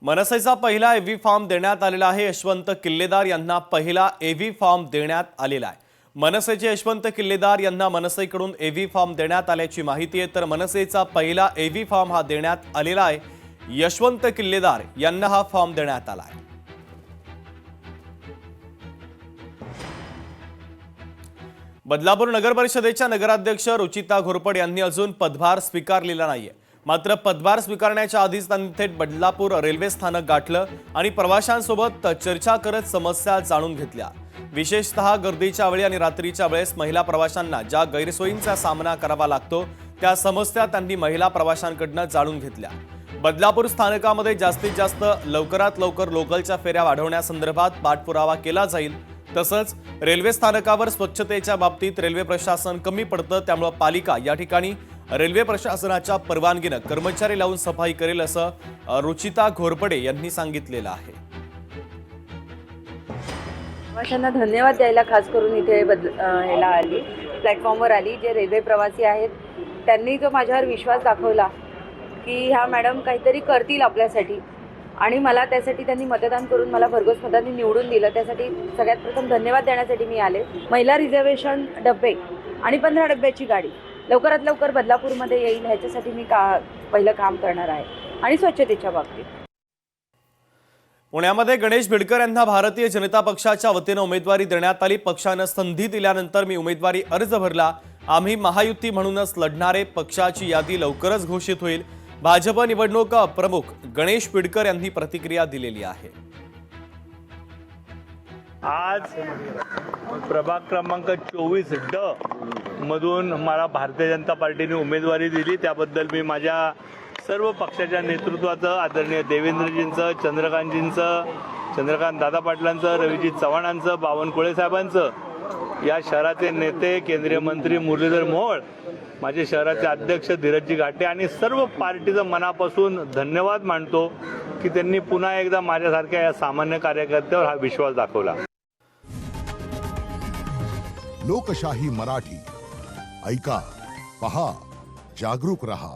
मनसेचा पहिला एव्ही फॉर्म देण्यात आलेला आहे। यशवंत किल्लेदार यांना पहिला एव्ही फॉर्म देण्यात आलेला आहे। मनसेचे यशवंत किल्लेदार यांना मनसेकडून एव्ही फॉर्म देण्यात आल्याची माहिती आहे। तर मनसेचा पहिला एव्ही फॉर्म हा देण्यात आलेला आहे। यशवंत किल्लेदार यांना हा फॉर्म देण्यात आला आहे। बदलापूर नगर परिषदेच्या नगराध्यक्ष रुचिता घोरपड यांनी अजून पदभार स्वीकारलेला नाहीये। मात्र पदभार स्वीकारण्याच्या आधीच त्यांनी थेट बदलापूर रेल्वे स्थानक गाठलं आणि प्रवाशांसोबत चर्चा करत समस्या जाणून घेतल्या। विशेषतः गर्दीच्या वेळी आणि रात्रीच्या वेळेस महिला प्रवाशांना ज्या गैरसोयींचा सामना करावा लागतो त्या समस्या त्यांनी महिला प्रवाशांकडून जाणून घेतल्या। बदलापूर स्थानकामध्ये जास्तीत जास्त लवकरात लवकर लोकलच्या फेऱ्या वाढवण्यासंदर्भात पाठपुरावा केला जाईल। तसंच रेल्वे स्थानकावर स्वच्छतेच्या बाबतीत रेल्वे प्रशासन कमी पडतं, त्यामुळे पालिका या ठिकाणी रेल्वे प्रशासनाच्या परवानगीने कर्मचारी लावून सफाई करेल असं रुचिता घोरपडे यांनी सांगितलेलं आहे। प्रवाशांना धन्यवाद द्यायला खास करून इथे ह्याला आली, प्लॅटफॉर्मवर आली। जे रेल्वे प्रवासी आहेत त्यांनी जो माझ्यावर विश्वास दाखवला की ह्या मॅडम काहीतरी करतील आपल्यासाठी आणि मला त्यासाठी त्यांनी मतदान करून मला भरघोस मतांनी निवडून दिलं। त्यासाठी सगळ्यात प्रथम धन्यवाद देण्यासाठी मी आले। महिला रिझर्वेशन डब्बे आणि 15 डब्याची गाडी लवकरात लवकर बदलापूरमध्ये येईल ह्याच्यासाठी मी पहिलं काम करणार आहे आणि स्वच्छतेच्या बाबतीत। पुण्यामध्ये गणेश बिडकर यांना भारतीय जनता पक्षाच्या वतीने उमेदवारी देण्यात आली। पक्षाने संधी दिल्यानंतर मी उमेदवारी अर्ज भरला। आम्ही महायुती म्हणूनच लढणारे, पक्षाची यादी लवकरच घोषित होईल। भाजप निवडणूक प्रमुख गणेश बिडकर यांनी प्रतिक्रिया दिलेली आहे। आज प्रभाग क्रमांक 24D मधून मला भारतीय जनता पार्टीने उमेदवारी दिली, त्याबद्दल मी माझ्या सर्व पक्षाच्या नेतृत्वाचं, आदरणीय देवेंद्रजींचं, चंद्रकांत दादा पाटलांचं, रविजी चव्हाणांचं, बावनकुळे साहेबांचं, या शहराचे नेते केंद्रीय मंत्री मुरलीधर मोहोळ, माझे शहराचे अध्यक्ष धीरजजी घाटे आणि सर्व पार्टीचं मनापासून धन्यवाद मानतो की त्यांनी पुन्हा एकदा माझ्यासारख्या या सामान्य कार्यकर्त्यावर हा विश्वास दाखवला। लोकशाही मराठी ऐका, पहा, जागरूक रहा।